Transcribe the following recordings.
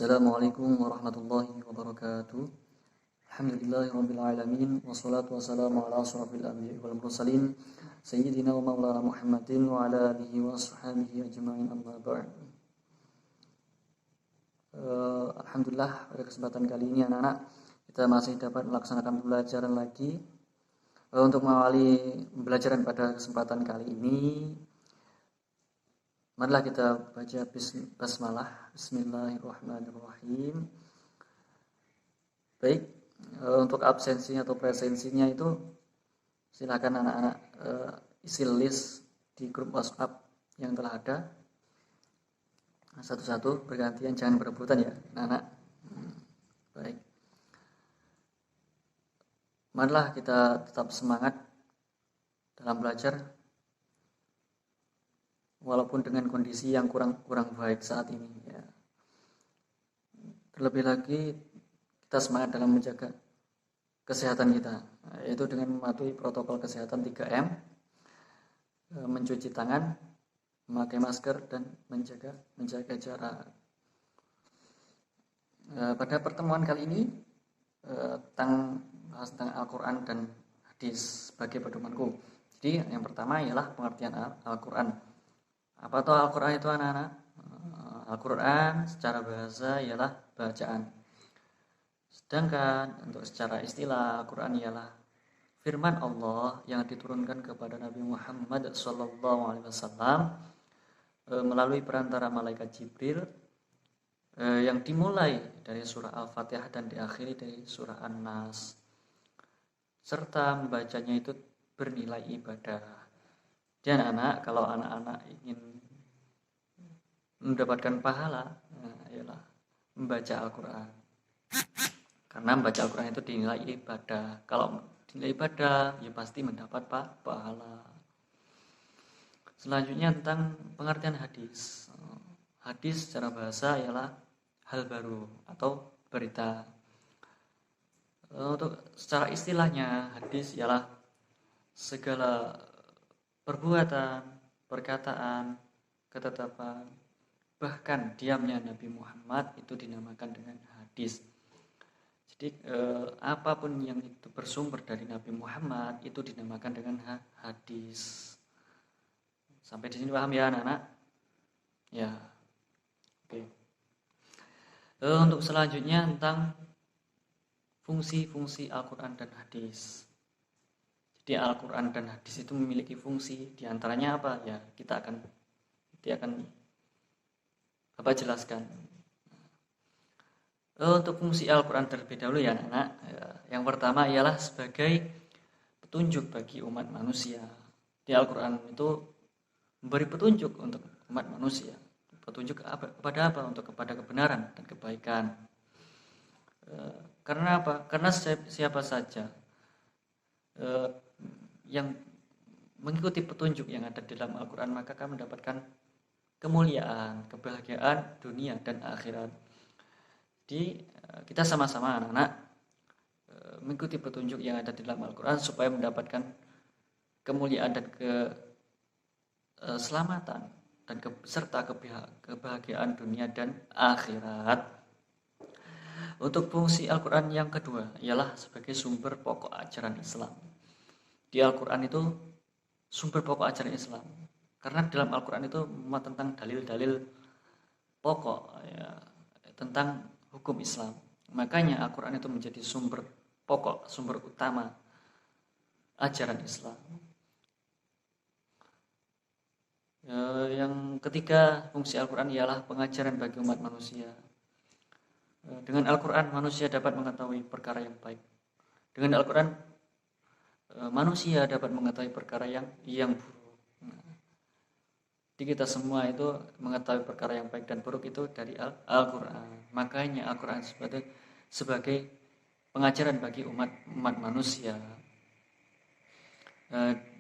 Assalamualaikum warahmatullahi wabarakatuh. Alhamdulillahirabbil alamin wassalatu wassalamu ala asyrafil anbiya'i wal mursalin sayyidina wa maulana Muhammadin wa ala alihi wa sahbihi ajma'in amma ba'd. Alhamdulillah pada kesempatan kali ini anak-anak kita masih dapat melaksanakan pembelajaran lagi. Untuk mengawali pembelajaran pada kesempatan kali ini, marilah kita baca basmalah. Bismillahirrahmanirrahim. Baik, untuk absensinya atau presensinya itu silakan anak-anak isi list di grup WhatsApp yang telah ada. Satu-satu bergantian, jangan berebutan ya anak-anak. Baik. Marilah kita tetap semangat dalam belajar walaupun dengan kondisi yang kurang baik saat ini ya. Terlebih lagi kita semangat dalam menjaga kesehatan kita, yaitu dengan mematuhi protokol kesehatan 3M, mencuci tangan, memakai masker dan menjaga jarak. Pada pertemuan kali ini tentang Al-Quran dan hadis sebagai pedomanku. Jadi yang pertama ialah pengertian Al-Quran. Apa itu Al-Quran itu anak-anak? Al-Quran secara bahasa ialah bacaan. Sedangkan untuk secara istilah Al-Quran ialah firman Allah yang diturunkan kepada Nabi Muhammad SAW melalui perantara malaikat Jibril, yang dimulai dari surah Al-Fatihah dan diakhiri dari surah An-Nas, serta membacanya itu bernilai ibadah. Dan anak, kalau anak-anak ingin mendapatkan pahala, ialah membaca Al-Quran. Karena membaca Al-Quran itu dinilai ibadah. Kalau dinilai ibadah, ya pasti mendapat pahala. Selanjutnya tentang pengertian hadis. Hadis secara bahasa ialah hal baru atau berita. Untuk secara istilahnya, hadis ialah segala perbuatan, perkataan, ketetapan, bahkan diamnya Nabi Muhammad itu dinamakan dengan hadis. Jadi apapun yang itu bersumber dari Nabi Muhammad itu dinamakan dengan hadis. Sampai di sini paham ya anak-anak? Ya. Oke. Untuk selanjutnya tentang fungsi-fungsi Al-Quran dan hadis. Jadi Al-Quran dan hadis itu memiliki fungsi, diantaranya apa? Ya, nanti akan Bapak jelaskan. Untuk fungsi Al-Quran terlebih dahulu ya anak-anak. Yang pertama ialah sebagai petunjuk bagi umat manusia. Di Al-Quran itu memberi petunjuk untuk umat manusia. Petunjuk kepada apa? Untuk kepada kebenaran dan kebaikan. Karena apa? Karena siapa saja yang mengikuti petunjuk yang ada di dalam Al-Quran, maka akan mendapatkan kemuliaan, kebahagiaan dunia dan akhirat. Jadi kita sama-sama anak-anak mengikuti petunjuk yang ada di dalam Al-Quran supaya mendapatkan kemuliaan dan keselamatan dan serta kebahagiaan dunia dan akhirat. Untuk fungsi Al-Quran yang kedua ialah sebagai sumber pokok ajaran Islam. Di Al-Quran itu sumber pokok ajaran Islam. Karena dalam Al-Quran itu memuat tentang dalil-dalil pokok ya, tentang hukum Islam. Makanya Al-Quran itu menjadi sumber pokok, sumber utama ajaran Islam. Yang ketiga, fungsi Al-Quran ialah pengajaran bagi umat manusia. Dengan Al-Quran manusia dapat mengetahui perkara yang baik. Dengan Al-Quran manusia dapat mengetahui perkara yang buruk. Jadi kita semua itu mengetahui perkara yang baik dan buruk itu dari Al-Quran. Makanya Al-Quran sebagai pengajaran bagi umat manusia.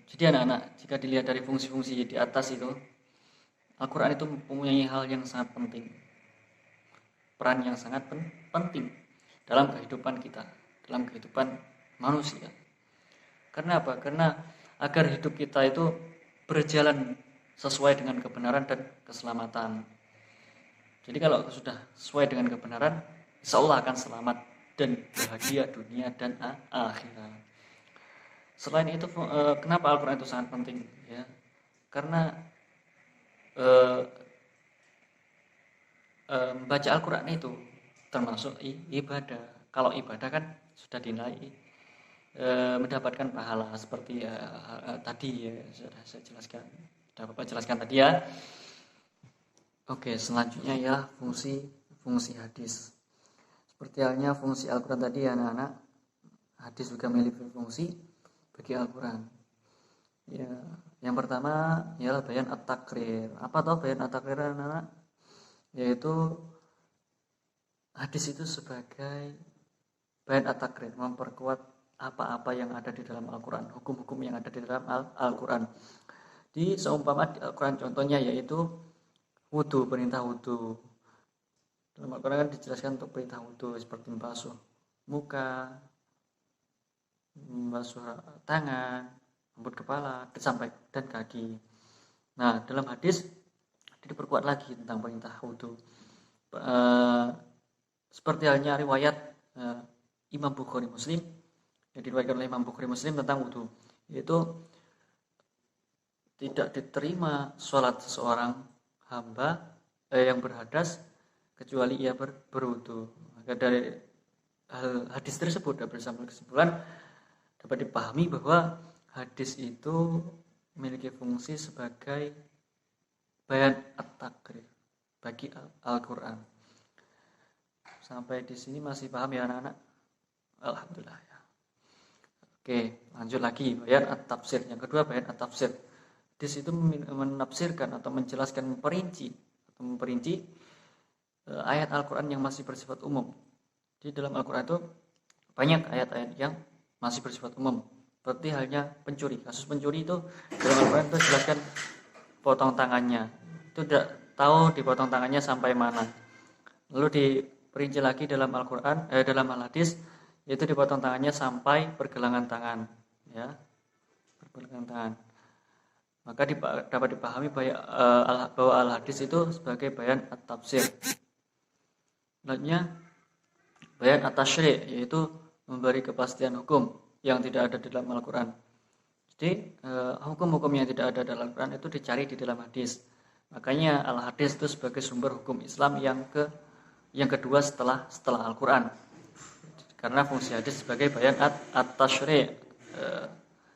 Jadi anak-anak, jika dilihat dari fungsi-fungsi di atas itu, Al-Quran itu mempunyai hal yang sangat penting. Peran yang sangat penting dalam kehidupan kita, dalam kehidupan manusia. Karena apa? Karena agar hidup kita itu berjalan sesuai dengan kebenaran dan keselamatan. Jadi kalau sudah sesuai dengan kebenaran, insya Allah akan selamat dan bahagia dunia dan akhirat. Selain itu, kenapa Al-Quran itu sangat penting? Ya, karena membaca Al-Quran itu termasuk ibadah. Kalau ibadah kan sudah dinilai mendapatkan pahala seperti tadi ya sudah saya jelaskan, sudah Bapak jelaskan tadi ya. Oke, selanjutnya ya fungsi hadis. Seperti halnya fungsi Al-Quran tadi ya anak-anak, hadis juga memiliki fungsi bagi Al-Quran. Ya, yang pertama ialah bayan at-takrir. Apa toh bayan at-takrir anak-anak? Yaitu hadis itu sebagai bayan at-takrir, memperkuat apa-apa yang ada di dalam Al-Quran, hukum-hukum yang ada di dalam Al-Quran. Di seumpama di Al-Quran contohnya yaitu wudu, perintah wudu. Dalam Al-Quran kan dijelaskan untuk perintah wudu seperti membasuh muka, membasuh tangan, rambut kepala, sampai dan kaki. Nah, dalam hadis diperkuat lagi tentang perintah wudu. Seperti halnya riwayat Imam Bukhari Muslim yang diriwayatkan oleh Imam Bukhari Muslim tentang wudu, yaitu tidak diterima sholat seseorang hamba yang berhadas kecuali ia berwudu. Maka dari hadis tersebut dapat sampai kesimpulan dapat dipahami bahwa hadis itu memiliki fungsi sebagai bayan at-takrir bagi Al-Quran. Sampai di sini masih paham ya anak-anak? Alhamdulillah ya. Oke, lanjut lagi bayan at-tafsir. Yang kedua bayan at-tafsir. Hadis itu menafsirkan atau menjelaskan memperinci ayat Al-Quran yang masih bersifat umum. Di dalam Al-Quran itu banyak ayat-ayat yang masih bersifat umum. Seperti halnya pencuri. Kasus pencuri itu dalam Al-Quran itu jelaskan potong tangannya. Itu tidak tahu dipotong tangannya sampai mana. Lalu diperinci lagi dalam Al-Quran, dalam Al-Hadis, yaitu dipotong tangannya sampai pergelangan tangan. Ya, pergelangan tangan. Maka dapat dipahami bahwa Al-Hadis itu sebagai bayan at-tafsir. Selanjutnya bayan at-tasyri', yaitu memberi kepastian hukum yang tidak ada di dalam Al-Quran. Jadi hukum-hukum yang tidak ada dalam Al-Quran itu dicari di dalam hadis. Makanya Al-Hadis itu sebagai sumber hukum Islam yang kedua setelah Al-Quran. Karena fungsi hadis sebagai bayan at-tasyri'.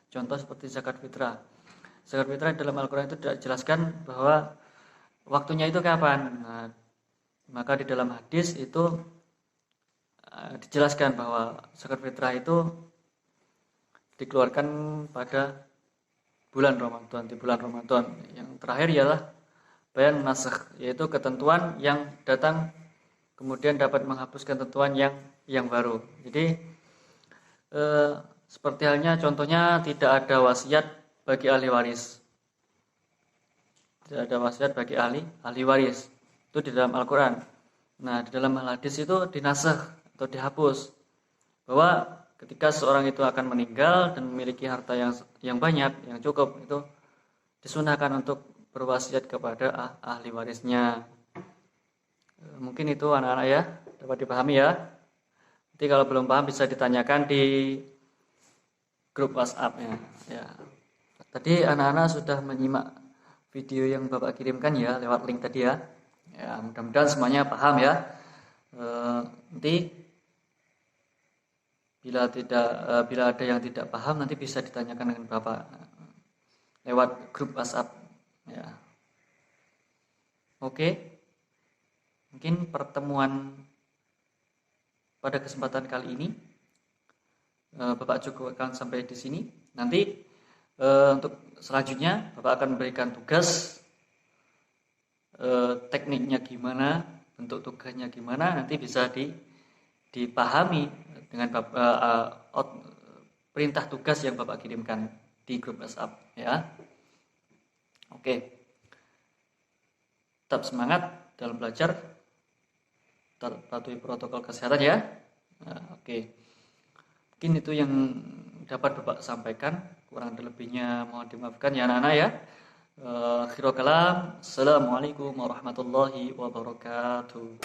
Contoh seperti zakat fitrah. Zakat fitrah dalam Al-Quran itu tidak dijelaskan bahwa waktunya itu kapan. Nah, maka di dalam hadis itu dijelaskan bahwa zakat fitrah itu dikeluarkan pada bulan Ramadan, di bulan Ramadan. Yang terakhir ialah bayan nasakh, yaitu ketentuan yang datang kemudian dapat menghapuskan ketentuan yang baru. Jadi seperti halnya contohnya tidak ada wasiat bagi ahli waris. Tidak ada wasiat bagi ahli waris. Itu di dalam Al-Quran. Nah, di dalam hadis itu dinasakh atau dihapus. Bahwa ketika seorang itu akan meninggal dan memiliki harta yang banyak, yang cukup, itu disunahkan untuk berwasiat kepada ahli warisnya. Mungkin itu anak-anak ya, dapat dipahami ya. Nanti kalau belum paham bisa ditanyakan di grup WhatsApp ya. Tadi anak-anak sudah menyimak video yang Bapak kirimkan ya lewat link tadi ya. Ya, mudah-mudahan semuanya paham ya. Nanti bila ada yang tidak paham nanti bisa ditanyakan dengan Bapak lewat grup WhatsApp ya. Oke. Mungkin pertemuan pada kesempatan kali ini Bapak cukupkan sampai di sini. Nanti untuk selanjutnya Bapak akan memberikan tugas tekniknya gimana, bentuk tugasnya gimana, nanti bisa dipahami dengan perintah tugas yang Bapak kirimkan di grup WhatsApp ya. Oke. Tetap semangat dalam belajar, patuhi protokol kesehatan ya. Nah, oke. Mungkin itu yang dapat Bapak sampaikan. Kurang lebihnya mohon dimaafkan ya anak-anak ya. Akhirul kalam. Assalamualaikum warahmatullahi wabarakatuh.